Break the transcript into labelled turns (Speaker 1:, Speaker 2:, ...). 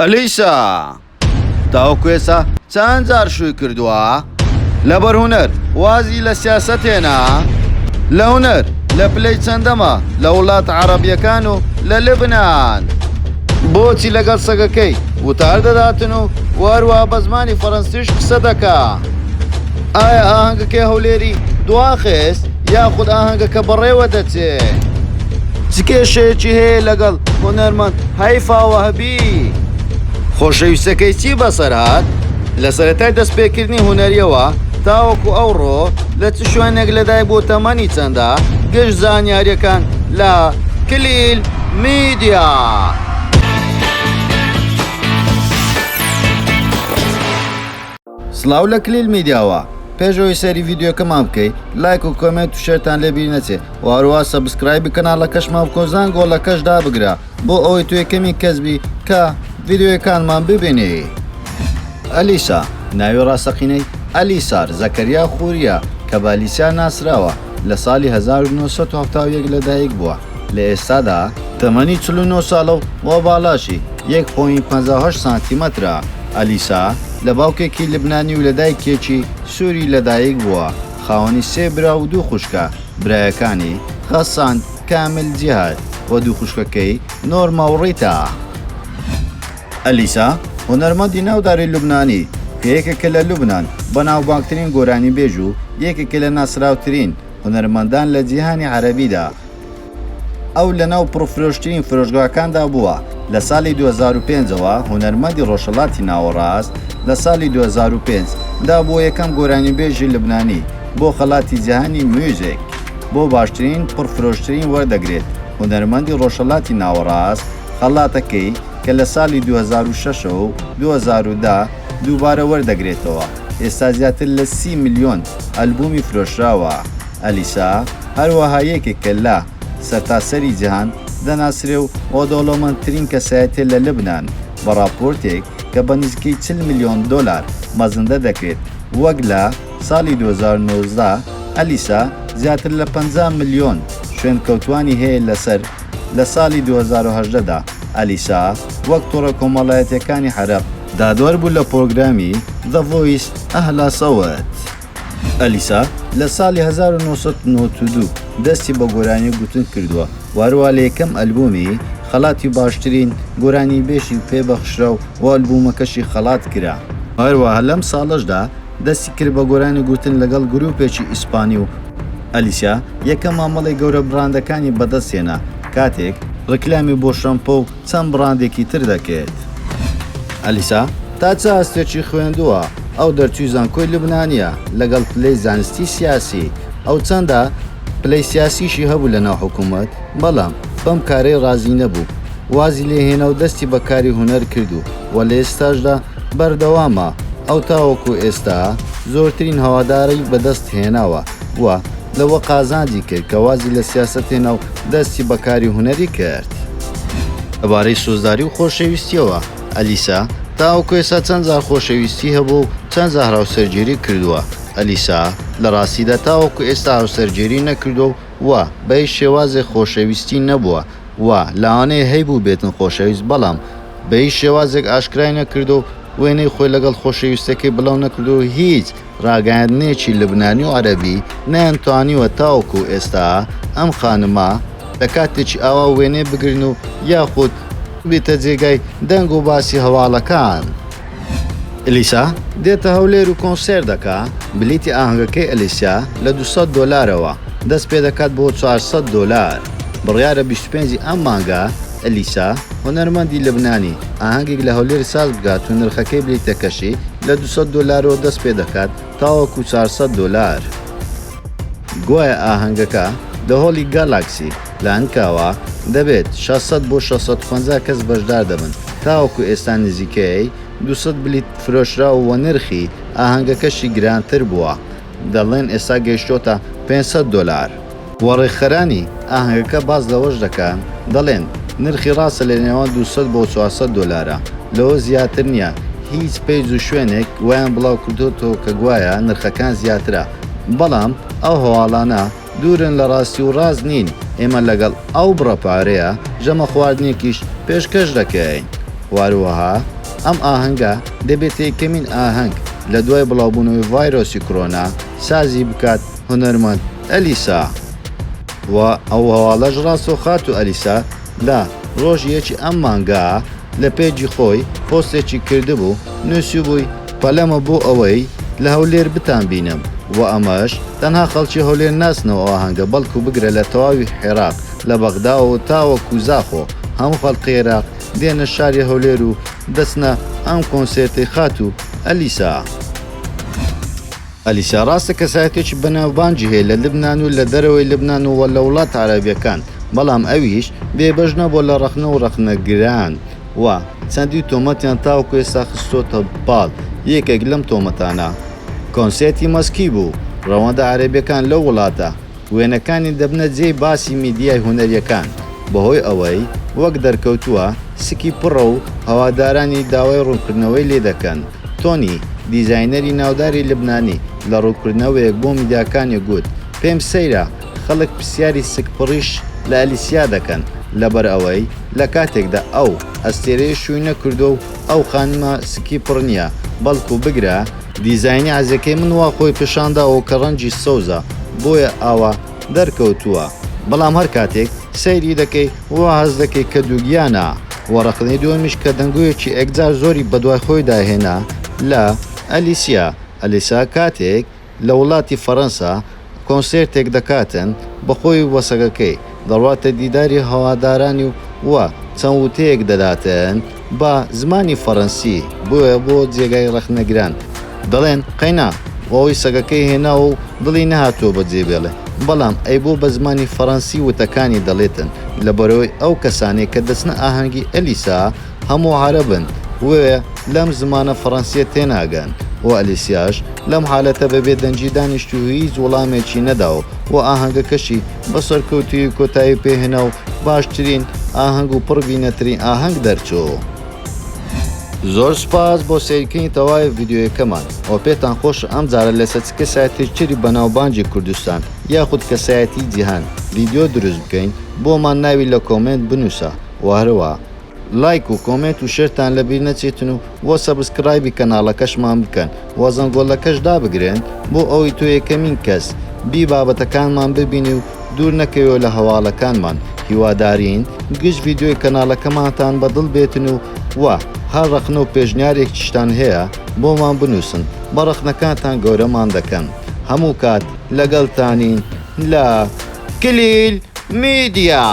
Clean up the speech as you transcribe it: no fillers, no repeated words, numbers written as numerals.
Speaker 1: ئەلیسا تاوەکو ئێستا چەند جار شووی کردووە لەبەر هونەر وازی لە سیاسەت هێنا لە هونەر لە پلەی چەندەمە لە وڵاتە عەرەبیەکان و لە لبنان بۆچی لەگەڵ سەگەکەی وتار دەداتن و وەروە بە زمانی فەڕەنسیش قسە دەکا ئایا ئاهەنگەکەی هەولێری دواخست یاخود ئاهەنگەکە بەڕێوە دەچێت چ کێشەیەکی هەیە لەگەڵ هونەرمەند هەیفا وەهەبی خۆشەویستەکەی چی بەسەر هات لە سەرەتای دەستپێکردنی هونەریەوە تاوەکو ئەوڕۆ لە چ شوێنێک لەدای بۆ تەمەنی چەندە گەشت زانیاریەکان لە کلیل میدیا. سلااو لە کلیل میدیاوە پێشەوەی سەری ڤیددیۆکەمان بکەیت لایک و کۆمنت و شێرتان لێبیر نەچێ و هەروە سەبسکرایبی کەناڵەکەشمان بکۆزان گۆڵەکەشدا بگرە بۆ ئەوەی تو یەکەمی کەسبی کە ڤیددیۆیەکانمان ببینێ. ئەلیسا ناوی ڕاستەقینەی ئەلیسار زەکەریا خووریا کە بالیسیا ناسراوە لە ساڵی 1970 لەدایک بووە لە ئێستادا تەمەنی 49 ساڵە و باڵاشی 1.58 سانتیمەترە. ئەلیسا لە باوکێکی لبنانی و لەدایکێکی سووری لەدایک بووە خاوەنی 3 برا و 2 خوشکە برایەکانی خەسان کامل جیهاد و 2 خوشکەکەی نۆرمە و ڕیتا. ئەلیسا هونەرمەندی ناوداری لوبنانی کە یەکێکە لە لوبنان بەناوبانگترین گۆرانی بێژ و یەکێکە لە ناسراوترین هونەرمەندان لە جیهانی عەرەبیدا. ئەو لەناو پرفرۆشترین فرۆشگاکاندا بووە. لە ساڵی 2005ەوە هونەرمەندی ڕۆژهەڵاتی ناوەڕاست لە ساڵی 2005 دا بۆ یەکەم گۆرانی بێژی لبنانی بۆ خەڵاتی جیهانی میوزیک بۆ باشترین پرفرۆشترین وەردەگرێت. هونەرمەندی ڕۆژهەڵاتی ناوەڕاست خەڵاتەکەی کە لە ساڵی 2006 و 2010 دووبارە وەردەگرێتەوە. ئێستا زیاتر لە 30 ملیۆن ئەلبومی فرۆشراوە. ئەلیسا هەروەها یەکێکە لە سەرتاسەری جیهان دەناسرێ و دەوڵەمەندترین کەسایەتێ لە لبنان بە راپۆرتێک کە بە نزیکەی 40 ملیۆن دۆلار مەزندە دەکرێت. وەک لە ساڵی 2019 ئەلیسا زیاتر لە 50 ملیۆن شوێن کەوتوانی هەیە لەسەر. لە ساڵی 2018دا ئەلیسا وەک تۆڕە کۆمەڵایەتیەکانی عەرەب دادوەر بوو لە پرۆگرامی The Voice ئەهلا سەوت. ئەلیسا لە ساڵی 1992 دەستی بە گۆرانی گوتن کردووە وارووا لە یەکەم ئەلبومی خەڵاتی باشترین گۆرانی بێشی پێبەخشرا و ئەلبومەکەشی خەڵات کرا. هەروەها لەم ساڵەشدا دەستی کرد بە گۆرانی گوتن لەگەڵ گروپێکی ئیسپانی و ئەلیسا یەکەم مامەڵی گەورە براندەکانی بەدەستێنا کاتێک ڕکلامی بۆ شەمپۆ و چەند براندێکی تر دەکێت. ئەلیسا تا چه هەستێکی خوێندووە ئەو دەرچووی زانکۆی لبنانیە لەگەڵ پلەی زانستی سیاسی. ئەو چەندە پلەی سیاسیشی هەبوو لە ناو حکوومەت بەڵام بەم کارەی ڕازی نەبوو. وازی لێهێنا و دەستی بەکاری هونەر کردو و لە ئێستاشدا بەردەوامە. ئەو تاوەکو ئێستا زۆرترین هەواداری بەدەست هێناوە و لەوە قازاندی کرد کە وازی لە سیاسەت هێنا و دەستی بەکاری هونەری کرد. لەبارەی سۆزداری و خۆشەویستیەوە ئەلیسا تاوەکو ئێستا چەند جار خۆشەویستی هەبوو و چەند جار هاوسەرگیری کردووە. ئەلیسا لە ڕاستیدا تاوەکو ئێستا هاوسەرگیری نەکردو و بە هیچ شێوازێک خۆشەویستی نەبووە و لەوانەیە هەیبوو بێتن خۆشەویست بەڵام بە هیچ شێوازێک ئاشکرای نەکردو وێنەی خۆی لەگەڵ خۆشەویستەکەی بڵاو نەکردو. هیچ ڕاگەیاندنێکی لبنانی و عەرەبی نەیانتوانیوە تاوەکو ئێستا ئەم خانمە لە کاتێکی ئاوا وێنێ بگرن و یاخود بێتە جێگای دەنگ و باسی هەواڵەکان. ئەلیسا دێتە هەولێر و کۆنسێر دەکا. بلیتی ئاهەنگەکەی ئەلیسا لە 200 دۆلارەوە دەست پێ دەکات بۆ 400 دۆلار. بڕیارە 25 ئەم مانگە ئەلیسا هونەرمەندی لبنانی ئاهەنگێک لە هەولێر ساز بگات و نرخەکەی بلیتەکەشی لە 200 دۆلارەوە دەست پێ دەکات تاوەکو 400 دۆلار. گوایە ئاهەنگەکە لە هۆڵی گالاکسی لە ئەنکاوە دەبێت 600 بۆ 650 کەس بەشدار دەبن. تاوەکو ئێستا نزیکەی 200 بلیت فرۆشراوە و نرخی ئاهەنگەکەشی گرانتر بووە. دەڵێن ئێستا گەیشتۆتە 500 دۆلار. وەڕێکخەرانی ئاهەنگەکە باز لەوەش دەکەن دەڵێن نرخی ڕاستە لە نێوان 200 بۆ 400 دۆلارە. لەوە زیاتر نییە. هیچ پێیج و شوێنێک ویان بڵاو کردوتەوە کە گوایە نرخەکان زیاترە. بەڵام ئەو هەواڵانە دوورن لە ڕاستی و ڕاز نین. ئێمە لەگەڵ ئەو بڕەپارەیە ژەمە خواردنێکیش پێشکەش دەکەین. واروەها ئەم ئاهەنگە دەبێت یەکەمین ئاهەنگ لە دوای بڵاوبوونەوەی ڤایرۆسی کۆرۆنا سازی بکات هونەرمەند ئەلیسا و ئەو هەواڵەش ڕاستەوخات و ئەلیسا لە ڕۆژیەکی ئەم مانگا لە پێیجی خۆی پۆستێکی کردبوو نووسی بووی پەلەمە بۆ ئەوەی لە هەولێر بتانبینم و ئەمەش تەنها خەڵکی هەولێر ناسنەوە ئاهەنگە بەڵکو بگرە لە تەواوی عێراق لە بەغداوە تاوەکو زاخۆ هەموو خەڵقی عێراق دێنە شاری هەولێر و دەچنە ئەم کۆنسێرتەی خات و ئەلیسا. ئەلیسا ڕاستە کەسایەتێکی بەناوبانجی هەیە لە لبنان و لە دەرەوەی لبنان و لە وڵات عەرەبیەکان بەڵام ئەویش بێبەش نەبووە لە ڕەخنە و ڕەخنەگران و چەندی تۆمەتیان تاوەکو ئێستا خستۆتە باڵ. یەکێک لەم تۆمەتانە کۆنسێرتی مەسکی بوو. ڕەوەندە عەرەبیەکان لەو وڵاتە وێنەکانی دەبنە جێی باسی میدیای هونەریەکان بەهۆی ئەوەی وەک دەرکەوتووە سکی پڕە و هەوادارانی داوای ڕوونکردنەوەی لێ دەکەن. تۆنی دیزاینەری ناوداری لبنانی لە ڕوونکردنەوەیەک بۆ میدیاکانی گوت پێم سەیرە خەڵک پرسیاری سکپڕیش لە ئەلیسیا دەکەن لەبەر ئەوەی لە کاتێکدا ئەو ئەستێرەی شووی نەکردو و ئەو خانمە سکی پڕ نییە بەڵکو بگرە دیزایانی عەزەکەی من وا خۆی پیشانداەوە کە ڕەنجی سەوزە بۆیە ئاوا دەرکەوتووە. بەڵام هەر کاتێک سەیری دەکەی وا هەز دەکەی کە دووگیانە وەڕەخنەی دووەمیش کە دەنگوویەکی ئەکجار زۆری بەدوای خۆی داهێنا لە ئەلیسیا. ئەلیسا کاتێک لە وڵاتی فەڕەنسا کۆنسێرتێک دەکاتن بەخۆی وەسەگەکەی دەڕواتە دیداری هەوادارانی و چەند وتەیەک دەداتن بە زمانی فەڕەنسی بۆیە بۆ جێگای ڕەخنەگران دەڵێن قەینا ئەوی سەگەکەی هێنا و دڵی نەهاتووە بەجێ بێڵێ بەڵام ئەی بۆ بە زمانی فەڕەنسی وتەکانی دەڵێتن لەبەرەوەی ئەو کەسانێک کە دەچنە ئاهەنگی ئەلیسا هەموو عەرەبن وێ لەم زمانە فەڕەنسیە تێناگەن و ئەلیسیاش لەم حالەتە بەبێ دەنجی دانیشت و هیچ وەڵامێکی نەداوە و ئاهەنگەکەشی بەسەرکەوتوی کۆتایی پێهێنا و باشترین ئاهەنگ و پڕبینەترین ئاهەنگ دەرچۆ. زۆر سپاس بۆ سیرکردنی تەواوی ڤیدیۆیەکەمان ئەو پێتان خۆش ئەم جارە لەسەر چ کەسایەتێکی بەناوبانجی کوردستان یاخود کەسایەتی جیهان ڤیدیۆ دروست بکەین بۆمان ناوی لە کۆمنت بنووسە و هەروە لایک و کۆمنت و شێرتان لەبیر نەچێتن و بۆ سەبسکرایبی کەناڵەکەشمان بکەن و زەنگۆڵەکەش دابگرێن بۆ ئەوەی تۆ یەکەمین کەس بی بابەتەکانمان ببینی و دوور نەکەوێت لە هەواڵەکانمان. هیوادارین گشت ڤیدیۆی کەناڵەکەمانتان بەدڵ بێتن و هەر ڕەخنە و پێشنیارێکیشتان هەیە بۆمان بنووسن بە ڕەخنەکانتان گەورەمان دەکەن. هەموو کات لەگەڵتانین لە کلیل میدیا.